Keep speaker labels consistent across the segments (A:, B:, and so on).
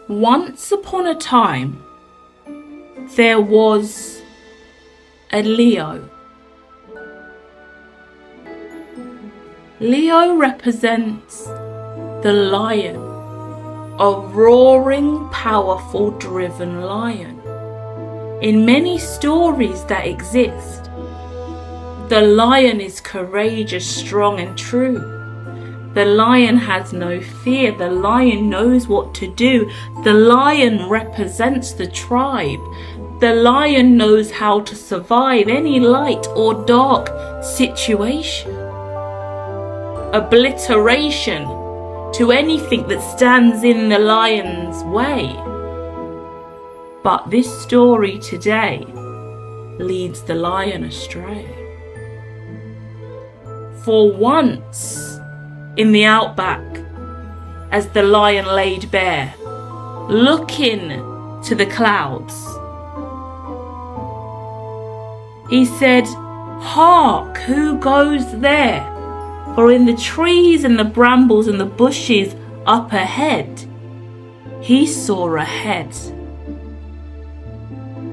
A: Once upon a time, there was a Leo. Leo represents the lion, a roaring, powerful, driven lion. In many stories that exist, the lion is courageous, strong, and true. The lion has no fear. The lion knows what to do. The lion represents the tribe. The lion knows how to survive any light or dark situation. Obliteration to anything that stands in the lion's way. But this story today leads the lion astray. For once, in the outback, as the lion laid bare, looking to the clouds, he said, "Hark, who goes there?" For in the trees and the brambles and the bushes up ahead, he saw a head.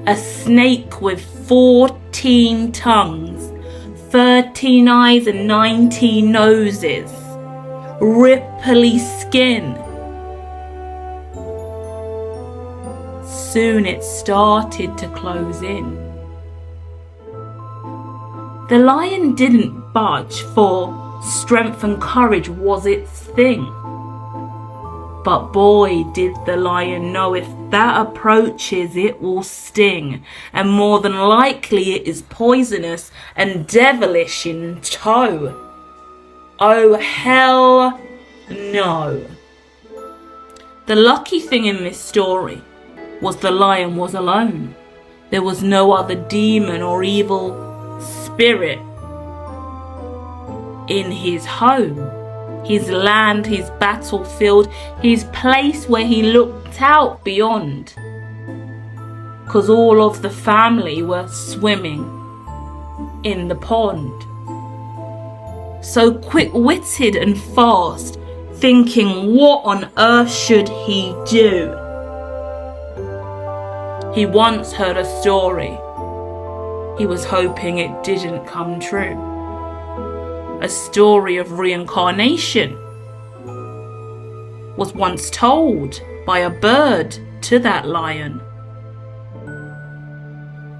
A: A snake with 14 tongues, 13 eyes and 19 noses, ripply skin. Soon it started to close in. The lion didn't budge, for strength and courage was its thing. But boy, did the lion know, if that approaches, it will sting, and more than likely it is poisonous and devilish in tow. Oh hell no. The lucky thing in this story was the lion was alone. There was no other demon or evil spirit in his home, his land, his battlefield, his place where he looked out beyond. 'Cause all of the family were swimming in the pond. So quick-witted and fast, thinking what on earth should he do? He once heard a story. He was hoping it didn't come true. A story of reincarnation was once told by a bird to that lion.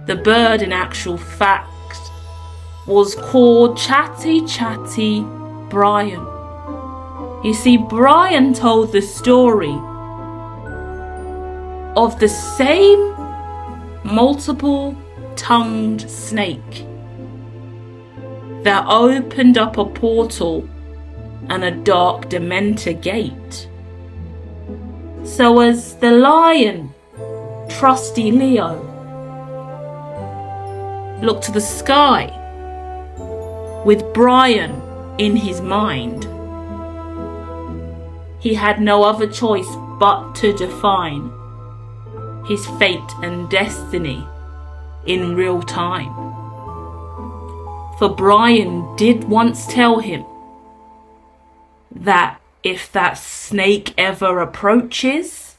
A: The bird, in actual fact, was called Chatty Brian. You see, Brian told the story of the same multiple-tongued snake that opened up a portal and a dark dementor gate. So as the lion, trusty Leo, looked to the sky with Brian in his mind, he had no other choice but to define his fate and destiny in real time. For Brian did once tell him that if that snake ever approaches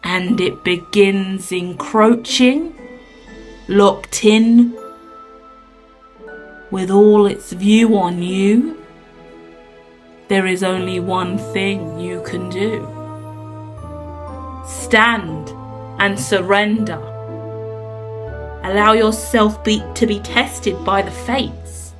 A: and it begins encroaching, locked in with all its view on you, there is only one thing you can do. Stand and surrender. Allow yourself to be tested by the fates.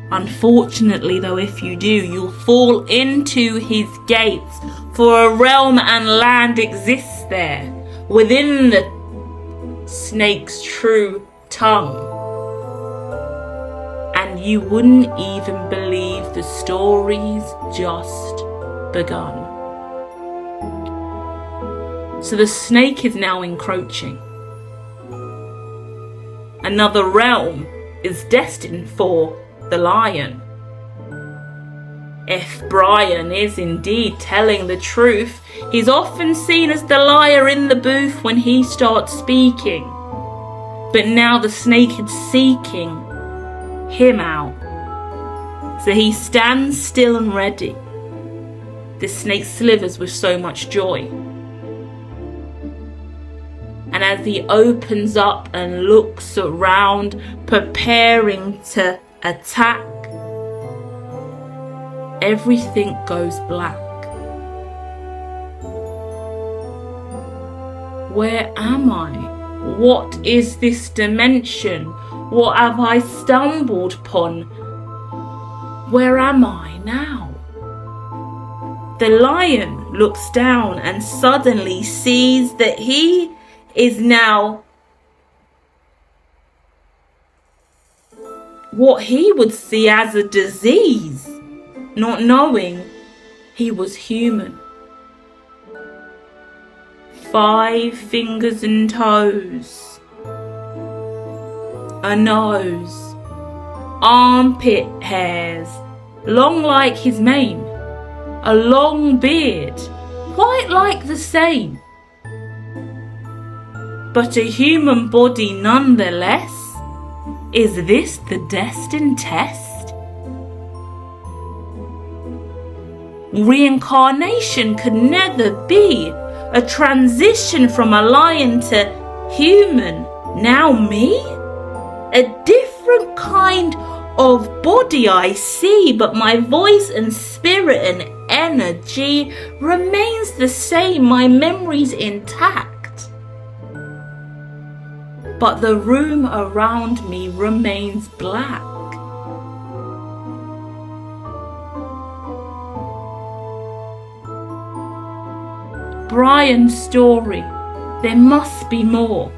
A: Unfortunately, though, if you do, you'll fall into his gates, for a realm and land exists there within the snake's true tongue. And you wouldn't even believe the story's just begun. So the snake is now encroaching. Another realm is destined for the lion. If Brian is indeed telling the truth, he's often seen as the liar in the booth when he starts speaking. But now the snake is seeking him out. So he stands still and ready, The snake slithers with so much joy. And as he opens up and looks around, preparing to attack, everything goes black. Where am I? What is this dimension? What have I stumbled upon? Where am I now? The lion looks down and suddenly sees that he is now what he would see as a disease, not knowing he was human. 5 fingers and toes, a nose, armpit hairs, long like his mane, a long beard, quite like the same, but a human body nonetheless. Is this the destined test? Reincarnation could never be a transition from a lion to human. Now me? A different kind of body I see, but my voice and spirit and energy remains the same. My memory's intact, but the room around me remains black. Brian's story, there must be more.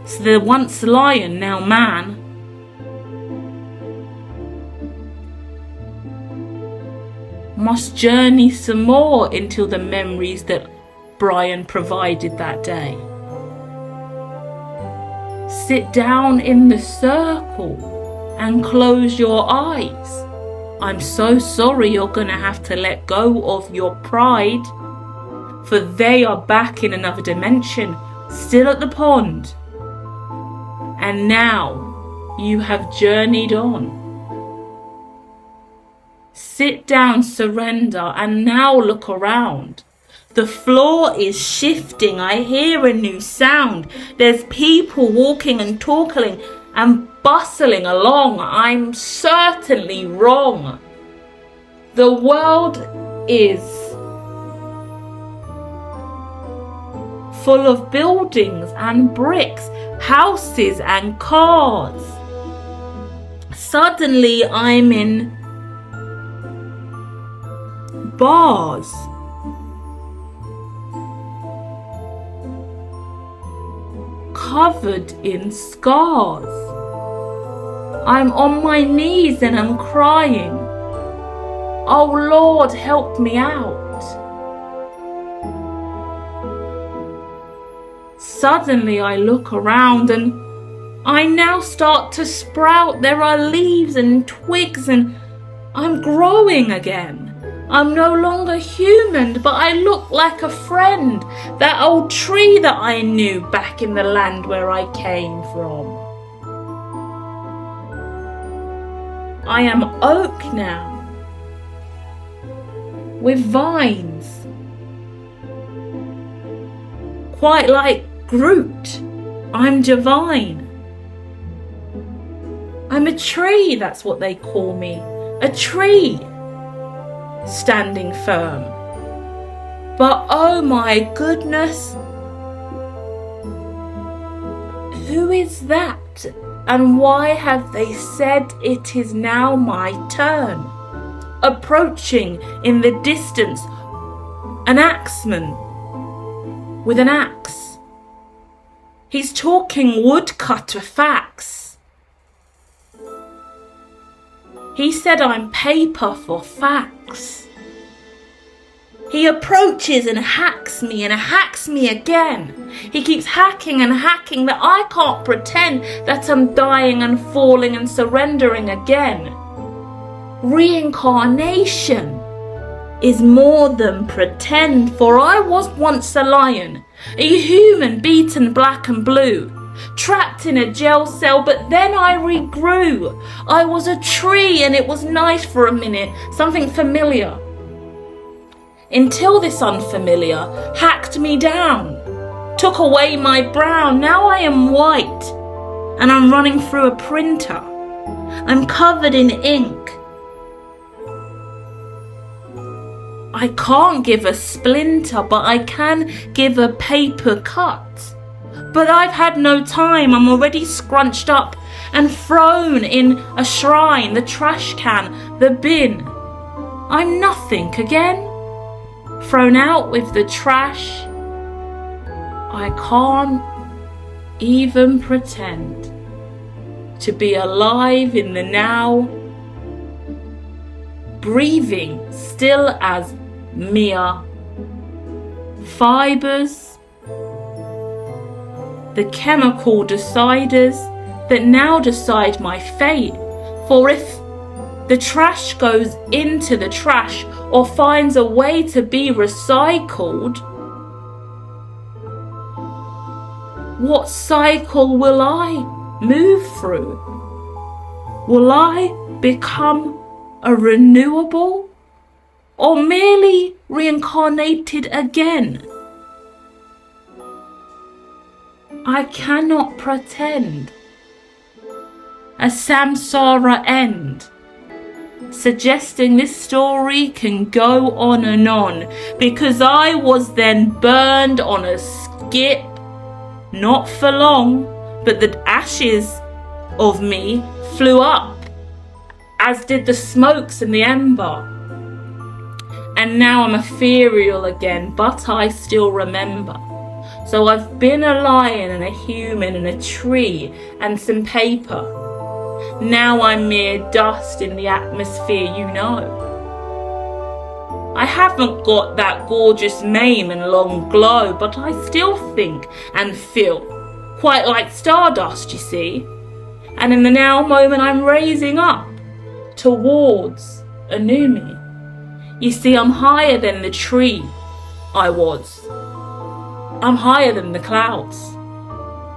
A: So the once lion, now man, must journey some more into the memories that Brian provided that day. Sit down in the circle and close your eyes. I'm so sorry you're gonna have to let go of your pride, for they are back in another dimension, still at the pond. And now you have journeyed on. Sit down, surrender, and now look around. The floor is shifting. I hear a new sound. There's people walking and talking and bustling along. I'm certainly wrong. The world is full of buildings and bricks, houses and cars. Suddenly I'm in bars. Covered in scars. I'm on my knees and I'm crying. Oh Lord, help me out. Suddenly I look around and I now start to sprout. There are leaves and twigs and I'm growing again. I'm no longer human, but I look like a friend. That old tree that I knew back in the land where I came from. I am oak now, with vines, quite like Groot. I'm divine. I'm a tree, that's what they call me. A tree, standing firm. But oh my goodness, who is that? And why have they said it is now my turn? Approaching in the distance, an axeman with an axe. He's talking woodcutter facts. He said I'm paper for facts. He approaches and hacks me again. He keeps hacking and hacking that I can't pretend that I'm dying and falling and surrendering again. Reincarnation is more than pretend, for I was once a lion, a human beaten black and blue, trapped in a jail cell, but then I regrew. I was a tree and it was nice for a minute, something familiar. until this unfamiliar hacked me down, took away my brown. Now I am white, and I'm running through a printer. I'm covered in ink. I can't give a splinter, but I can give a paper cut. But I've had no time. I'm already scrunched up and thrown in a shrine, the trash can, the bin. I'm nothing again. Thrown out with the trash. I can't even pretend to be alive in the now, breathing still as mere fibers, the chemical deciders that now decide my fate. For if the trash goes into the trash or finds a way to be recycled, what cycle will I move through? Will I become a renewable or merely reincarnated again? I cannot pretend a samsara end, suggesting this story can go on and on, because I was then burned on a skip, not for long, but the ashes of me flew up, as did the smokes and the ember. And now I'm ethereal again, but I still remember. So I've been a lion and a human and a tree and some paper. Now I'm mere dust in the atmosphere, you know. I haven't got that gorgeous mane and long glow, but I still think and feel quite like stardust, you see. And in the now moment I'm raising up towards a new me. You see, I'm higher than the tree I was. I'm higher than the clouds.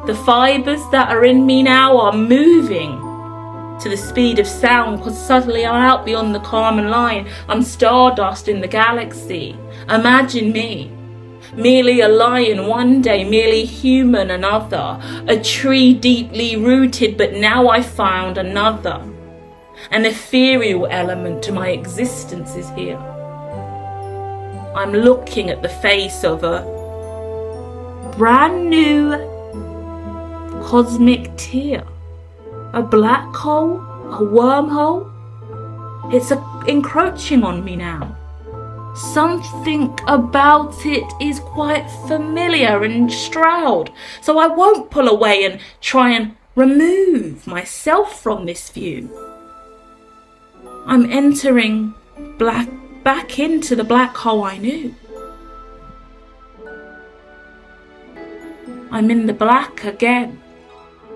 A: The fibers that are in me now are moving to the speed of sound, because suddenly I'm out beyond the Kármán line. I'm stardust in the galaxy. Imagine me, merely a lion one day, merely human another, a tree deeply rooted, but now I found another. An ethereal element to my existence is here. I'm looking at the face of a brand new cosmic tear. A black hole, a wormhole. It's encroaching on me now. Something about it is quite familiar and stroud, so I won't pull away and try and remove myself from this view. I'm entering back into the black hole I knew. I'm in the black again,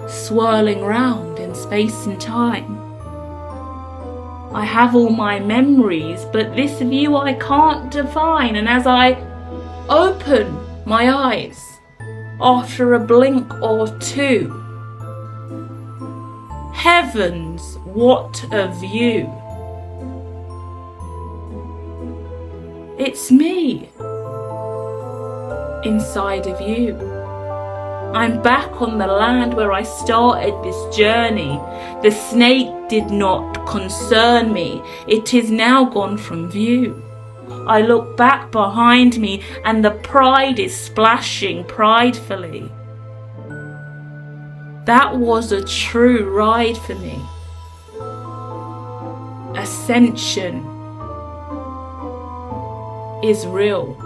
A: swirling round in space and time. I have all my memories, but this view I can't define, and as I open my eyes, after a blink or two, heavens, what a view! It's me, inside of you. I'm back on the land where I started this journey. The snake did not concern me. It is now gone from view. I look back behind me and the pride is splashing pridefully. That was a true ride for me. Ascension is real.